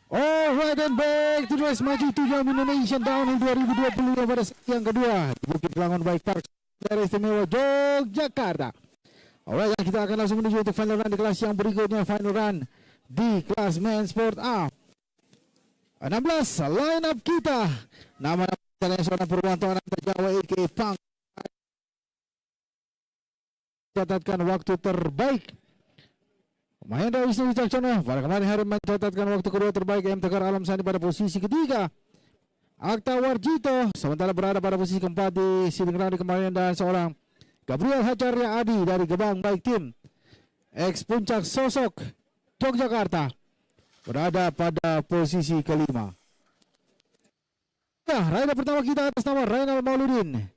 Alright, and back to the race maju 7 Indonesian Downhill 2020 pada yang kedua di Bukit Langon Bike Park Daerah Istimewa Yogyakarta. Alright, kita akan langsung menuju untuk final run di kelas yang berikutnya, final run di kelas Men Sport A. 16 line up kita. Nama yang seorang Purwanto Ananta Jawa aka Pang catatkan waktu terbaik. Mahendra Wisnu Wicaksono pada kemarin hari mencatatkan waktu kedua terbaik. M Tegar Alam Sani pada posisi ketiga. Akta Warjito sementara berada pada posisi keempat di Siling Round kemarin, dan seorang Gabriel Hacarya Adi dari Gebang Bike Team ex Puncak Sosok Yogyakarta berada pada posisi kelima. Ya, rider pertama kita atas nama Rainal Mauludin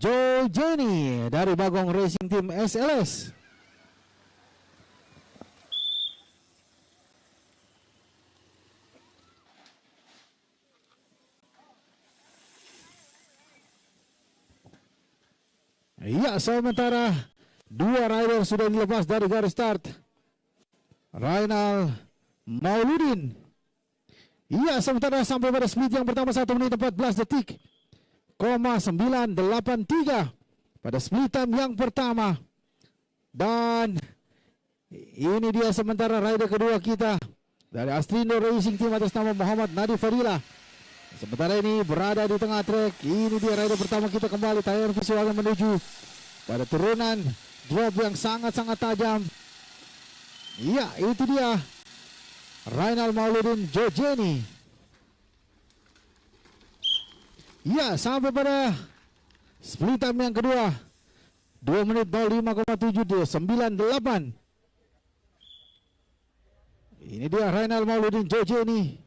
Joe Jenny dari Bagong Racing Team SLS. Iya, sementara dua rider sudah dilepas dari garis start. Rainal Mauludin. Iya, sementara sampai pada split yang pertama 1 menit 14 detik, 983 pada split time yang pertama. Dan ini dia sementara rider kedua kita dari Astrindo Racing Team atas nama Muhammad Nadi Fadila. Sementara ini berada di tengah trek. Ini dia rider pertama kita kembali. Tayar visualnya menuju pada turunan drop yang sangat-sangat tajam. Iya, itu dia Rainal Mauludin Joe Jenny. Iya, sampai pada split time yang kedua 2 menit 05,798. Ini dia Rainal Mauludin Joe Jenny.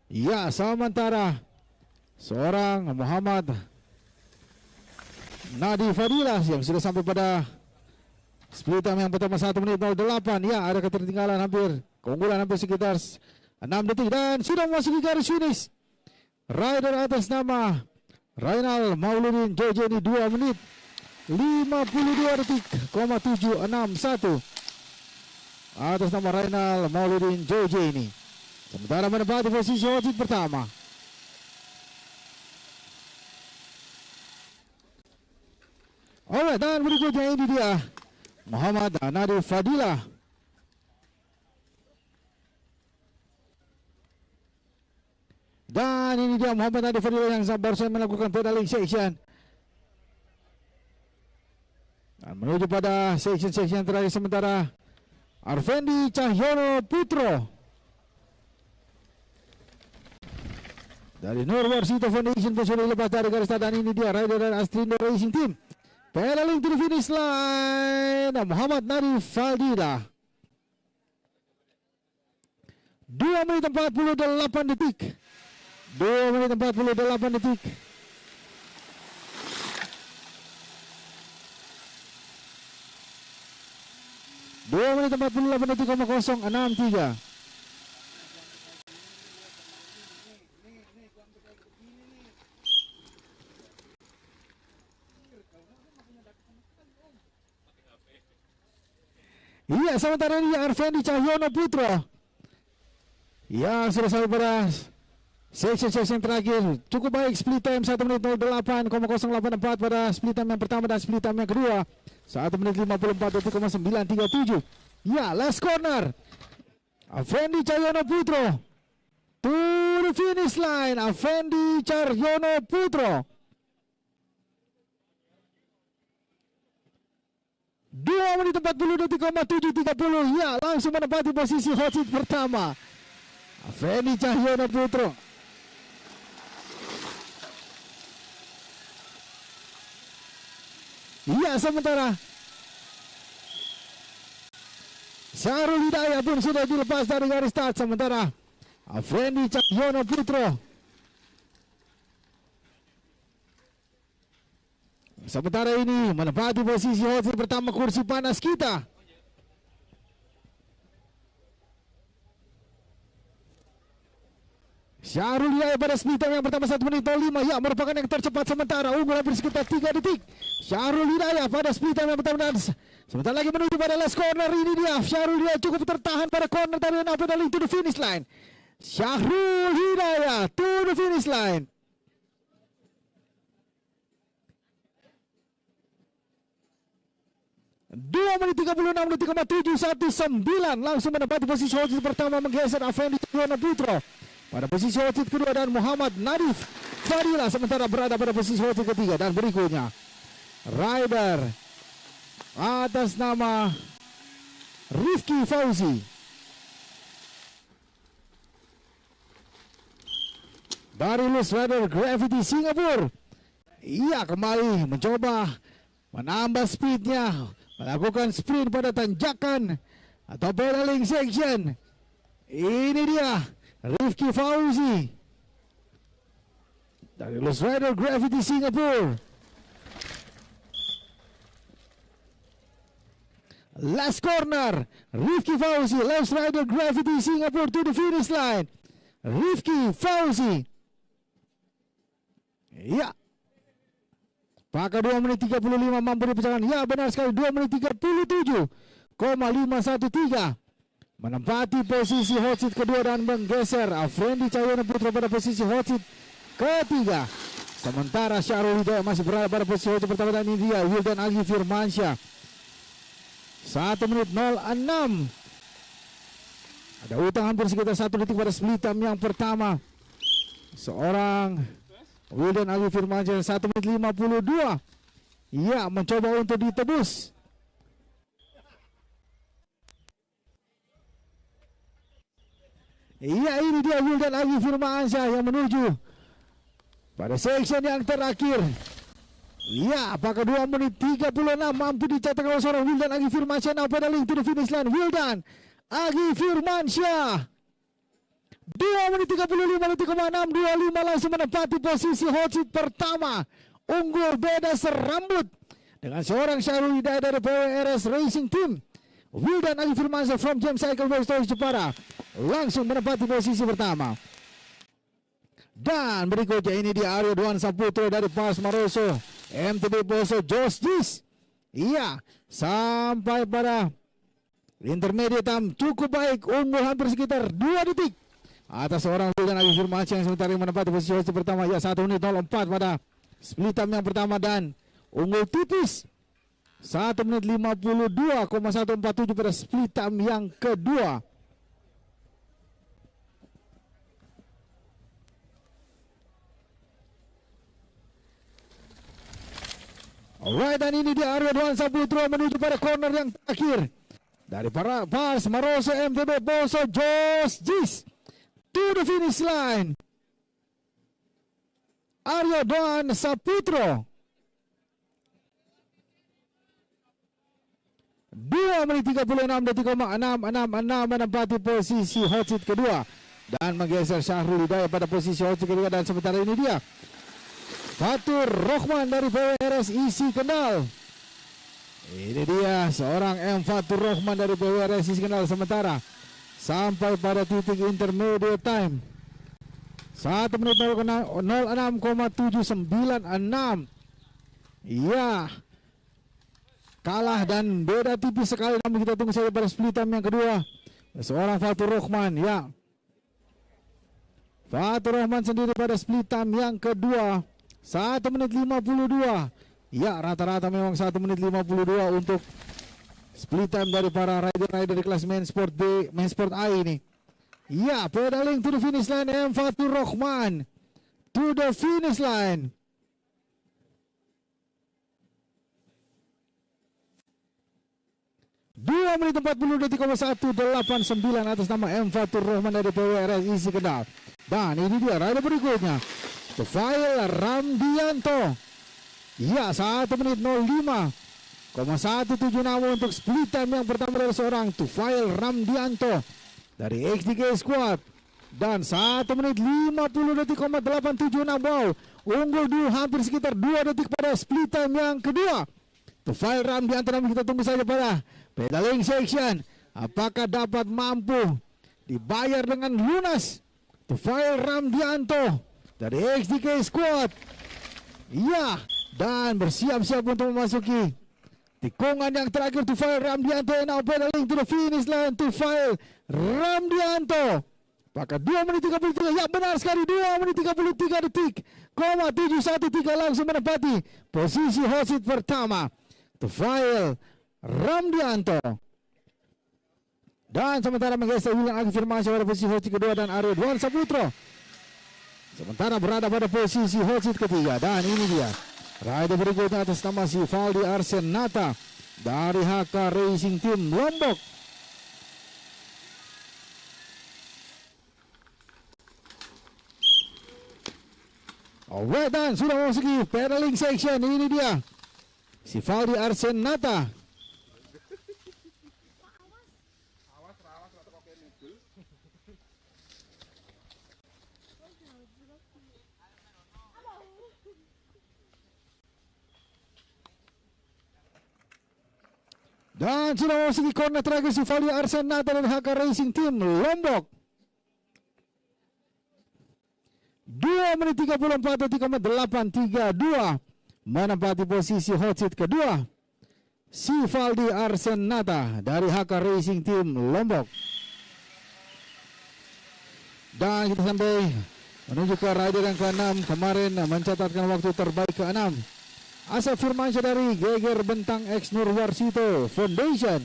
Ya, sementara seorang Muhammad Nadi Fadila yang sudah sampai pada split time yang pertama 1 menit 08. Ya, ada ketertinggalan hampir, keunggulan hampir sekitar 6 detik dan sudah memasuki garis finish. Rider atas nama Rainal Mauludin Joe Jenny 2 menit 52 detik, 761 atas nama Rainal Mauludin Joe Jenny. Sementara menempati posisi hot seat pertama. Alright, dan berikutnya ini dia Muhammad Nadi Fadila. Dan ini dia Muhammad Nadi Fadila yang barusan melakukan pedaling section. Dan menuju pada section terakhir, sementara Arvendi Cahyono Putro dari Nurwarsito Foundation pun sudah lepas dari garis start. Dan ini dia rider dari Astrindo Racing Team pedaling to the finish line, Muhammad Nadi Fadila. 2 menit 48 detik. 2 menit 48 detik. Dua menit 48 detik, 063. Iya, sementara ini Arvendi Cahyono Putro yang sudah sampai pada section terakhir. Cukup baik split time 1 menit 08,084 pada split time yang pertama dan split time yang kedua 1 menit 54 detik, 937. Ya, last corner Arvendi Cahyono Putro to the finish line. Arvendi Cahyono Putro 2 menit 40 detik, 730. Ya, langsung menempati posisi hot seat pertama. Arvendi Cahyono Putro. Iya, sementara Syahrul Hidayah pun sudah dilepas dari garis start. Sementara Arvendi Cahyono Putro Sementara ini menempati posisi hot seat pertama kursi panas kita. Syahrul Hidayah pada speed time yang pertama 1 menit 05, ya merupakan yang tercepat sementara, unggul hampir sekitar 3 detik. Syahrul Hidayah pada speed time yang pertama dan sebentar lagi menuju pada last corner. Ini dia Syahrul Hidayah cukup tertahan pada corner tadi dan pedaling to the finish line. Syahrul Hidayah to the finish line. Dua menit 36 detik 719 langsung menempati posisi hot seat pertama, menggeser Afendi Triyono Putro pada posisi hot seat kedua dan Muhammad Nadif Fadila sementara berada pada posisi hot seat ketiga. Dan berikutnya rider atas nama Rifki Fauzi dari Loose Rider Gravity Singapura. Ia kembali mencoba menambah speednya, melakukan sprint pada tanjakan atau pedaling section. Ini dia Rifki Fauzi dari Loose Rider Gravity Singapura. Last corner, Rifki Fauzi, Loose Rider Gravity Singapura to the finish line. Rifki Fauzi. Ya. Pakai 2 menit 35 mampu dipercayakan. Ya benar sekali, 2 menit 37,513. Menempati posisi hot seat kedua dan menggeser Afendi Cahyono Putra pada posisi hot seat ketiga. Sementara Syahrul Hidayah masih berada pada posisi hot seat pertama dan ini dia Wildan Agi Firmansyah. 1 menit 06. Ada utang hampir sekitar 1 detik pada split time yang pertama. Seorang Wildan Agi Firmansyah 1 menit 52. Ya mencoba untuk ditebus. Iya, ini dia Wildan Agi Firmansyah yang menuju pada section yang terakhir. Iya, apakah 2 menit 36 mampu dicatatkan oleh seorang Wildan Agi Firmansyah? Now pedaling to the finish line, Wildan Agi Firmansyah 2 menit 35,625 langsung menempati posisi hot seat pertama. Unggul beda serambut dengan seorang Syahrul Hidayah dari PWRS Racing Team. Wildan Agi Firmansyah from James Cycle Works Jepara langsung menempati posisi pertama. Dan berikutnya ini dia Aryo Dwan Saputra dari Pars Maroso MTB Poso Jos Jis. Iya, sampai pada intermediate time cukup baik, unggul hampir sekitar 2 detik atas seorang Wildan Agi Firmansyah yang sementara menempati posisi hot seat pertama. Ya 1 menit 04 pada split time yang pertama dan unggul tipis 1 menit 52,147 pada split time yang kedua. Alright, dan ini dia Aryo Dwan Saputra menuju pada corner yang terakhir dari para Pars Maroso MTB Poso Jos Jis to the finish line. Aryo Dwan Saputra 2 menit 36 detik 666 menempati posisi hot seat kedua dan menggeser Syahrul Hidayah pada posisi hot seat kedua. Dan sementara ini dia Fatur Rohman dari PWRS Isi Kendal. Ini dia seorang M Fatur Rohman dari PWRS Isi Kendal sementara sampai pada titik intermediate time 1 menit 06,796. Iya, kalah dan beda tipis sekali, namun kita tunggu saja pada split time yang kedua. Seorang Fatur Rohman, ya Fatur Rohman sendiri pada split time yang kedua 1 menit 52. Ya, rata-rata memang 1 menit 52 untuk split time dari para rider-rider di kelas main sport B, main sport A ini. Ya, pedaling to the finish line M Fatur Rohman to the finish line. Dua menit 40 detik 189 atas nama M Fatur Rohman dari PWRS Isi Kendal. Dan ini dia rider berikutnya, Tufail Ramdianto. Ya, 1 menit 05,176 untuk split time yang pertama dari seorang Tufail Ramdianto dari XDK Squad. Dan 1 menit 50 detik 876. Wow, unggul dulu hampir sekitar 2 detik pada split time yang kedua. Tufail Ramdianto, kita tunggu saja pada pedaling section. Apakah dapat mampu dibayar dengan lunas Tufail Ramdianto dari XDK Squad? Iya, dan bersiap-siap untuk memasuki tikungan yang terakhir. Tufail Ramdianto now pedaling to the finish line. Tufail Ramdianto. Apakah 2 menit 33? Ya, benar sekali, 2 menit 33 detik 713 langsung menempati posisi hot seat pertama Tufail Ramdianto. Dan sementara menggeser William Agi Firmansyah pada posisi hot seat kedua dan Arya Saputro sementara berada pada posisi hot seat ketiga. Dan ini dia rider berikutnya atas nama si Valdi Arsenata dari HK Racing Team Lombok. Alright, dan sudah memasuki pedaling section. Ini dia si Valdi Arsenata. Dan sudah memasuki corner terakhir si Valdi Arsenata dari HK Racing Team Lombok. 2 menit 34 detik 832 menempati posisi hot seat kedua si Valdi Arsenata dari HK Racing Team Lombok. Dan kita sampai menuju ke rider yang ke-6, kemarin mencatatkan waktu terbaik ke-6 Asep Firmansyah dari Geger Bentang X Nurwarsito Foundation.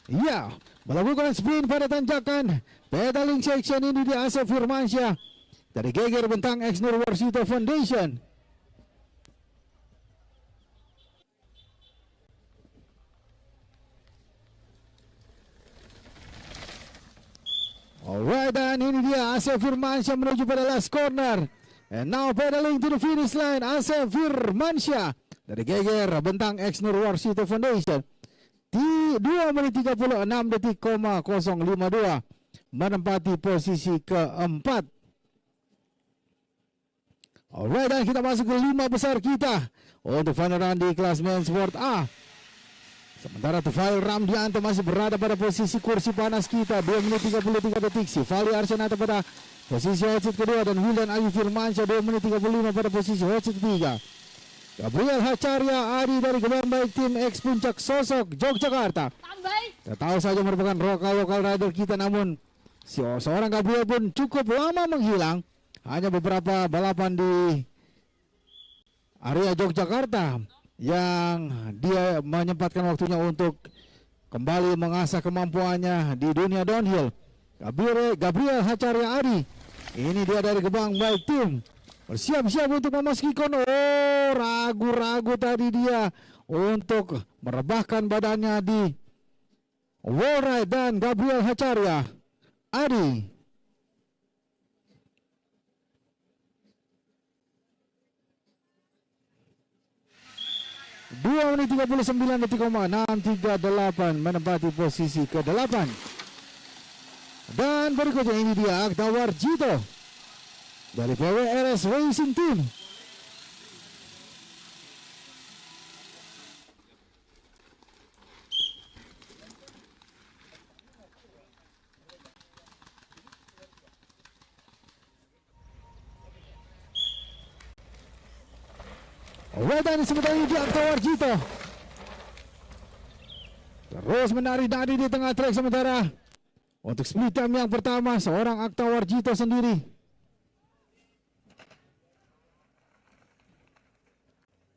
Ya, melakukan sprint pada tanjakan pedaling section. Ini di Asep Firmansyah dari Geger Bentang X Nurwarsito Foundation. Alright, dan ini dia Asep Firmansyah menuju pada last corner. And now pedaling to the finish line, Asep Firmansyah dari Geger Bentang X Nurwarsito Foundation. Di 2 menit 36 detik 052 menempati posisi keempat. Alright, dan kita masuk ke 5 besar kita untuk final round di kelas main sport A. Sementara Tufail Ramdianto masih berada pada posisi kursi panas kita 2 menit 33 detik. Si Valdi Arsenata pada posisi hot seat kedua dan Wildan Ayu Firmansyah 2 menit 35 pada posisi hot seat ketiga. Gabriel Hacarya Adi dari Gebang Baik Tim X Puncak Sosok Yogyakarta. Kita tahu saja merupakan lokal rider kita, namun seorang Gabriel pun cukup lama menghilang. Hanya beberapa balapan di area Yogyakarta yang dia menyempatkan waktunya untuk kembali mengasah kemampuannya di dunia downhill. Gabriel Hacarya Adi, ini dia dari Gebang Baik Tim, bersiap-siap untuk memasuki kono. Oh, ragu-ragu tadi dia untuk merebahkan badannya di wall ride. Dan Gabriel Hacarya Adi dua menit 39 detik 638 menempati posisi ke-8. Dan berikutnya ini dia Akta Warjito dari PWRS Racing Team. Dan sementara ini Akta Warjito terus menari-nari di tengah trek. Sementara untuk split time yang pertama seorang Akta Warjito sendiri.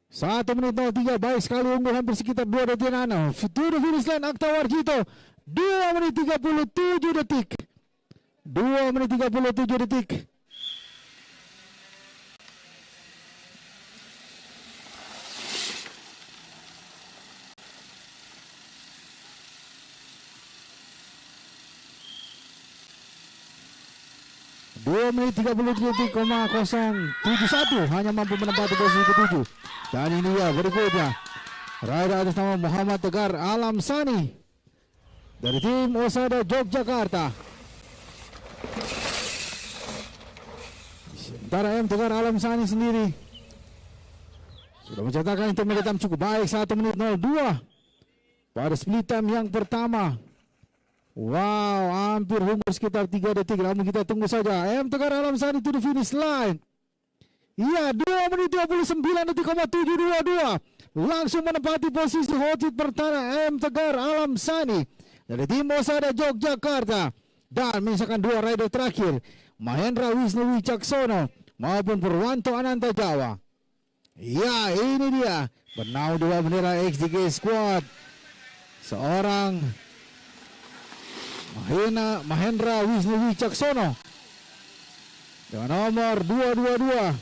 Satu menit 03, baik sekali, unggul hampir sekitar 2 detik. To the finish line Akta Warjito 2 menit 37 detik 2 menit 37 detik. Dua menit 30.071 hanya mampu menempati posisi ke-7. Dan ini ya berikutnya Rider atas nama Muhammad Tegar Alam Sani dari tim Osada Yogyakarta. Sementara M Tegar Alam Sani sendiri sudah mencetakkan intermediate time cukup baik 1 menit 02 pada split time yang pertama. Wow, hampir mundur sekitar 3 detik. Namun kita tunggu saja. M Tegar Alam Sani to the finish line. Iya, 2 menit 29.722. Langsung menempati posisi hot seat pertama M Tegar Alam Sani dari tim Osada Yogyakarta. Dan menyisakan 2 rider terakhir, Mahendra Wisnu Wicaksono maupun Purwanto Ananta Jawa. Ya, ini dia benau 2 bendera XDK Squad. Seorang Mahendra Wisnu Wicaksono dengan nomor 222.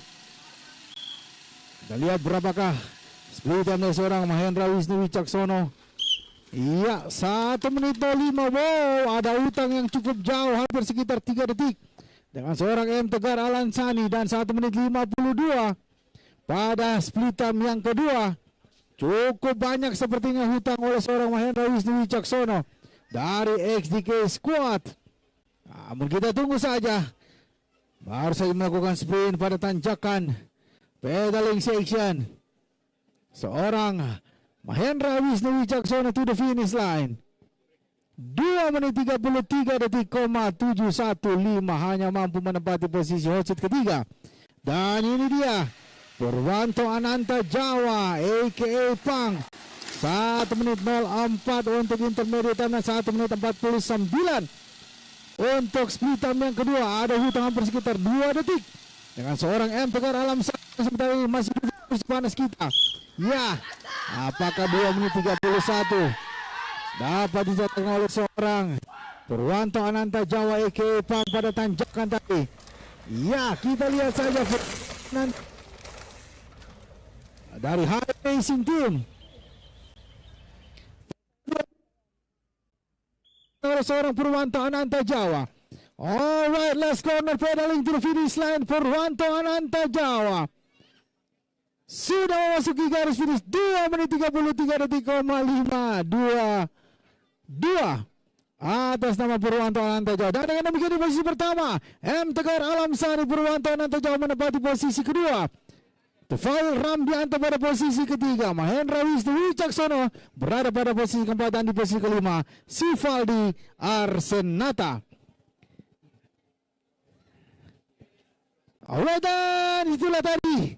Kita lihat berapakah split time dari seorang Mahendra Wisnu Wicaksono. Iya, 1 menit 05. Wow, ada utang yang cukup jauh, hampir sekitar 3 detik dengan seorang M Tegar Alam Sani. Dan 1 menit 52 pada split time yang kedua. Cukup banyak sepertinya hutang oleh seorang Mahendra Wisnu Wicaksono dari XDK Squad. Namun kita tunggu saja. Baru saja melakukan sprint pada tanjakan pedaling section. Seorang Mahendra Wisnu Wicaksono to the finish line. 2 menit 33.715 hanya mampu menempati posisi hot seat ketiga. Dan ini dia Purwanto Ananta Jawa aka Pang. 1 menit 04 untuk intermediate time dan 1 menit 49 untuk split time yang kedua. Ada hutang hampir sekitar 2 detik dengan seorang M Tegar Alam Sani sebentar masih panas kita. Ya, apakah 2 menit 31 dapat dicatatkan oleh seorang Purwanto Ananta Jawa aka Pang pada tanjakan tadi. Ya, kita lihat saja dari High Racing Team oleh seorang Purwanto Ananta Jawa. Alright, last corner pedaling to the finish line. Purwanto Ananta Jawa sudah memasuki garis finish. 2 menit 33.522 atas nama Purwanto Ananta Jawa. Dan dengan demikian di posisi pertama M Tegar Alam Sani, Purwanto Ananta Jawa menempati posisi kedua. Tufail Ramdianto pada posisi ketiga. Mahendra Wisnu Wicaksono berada pada posisi keempat, dan di posisi kelima Sivaldi Arsenata. Alright, dan itulah tadi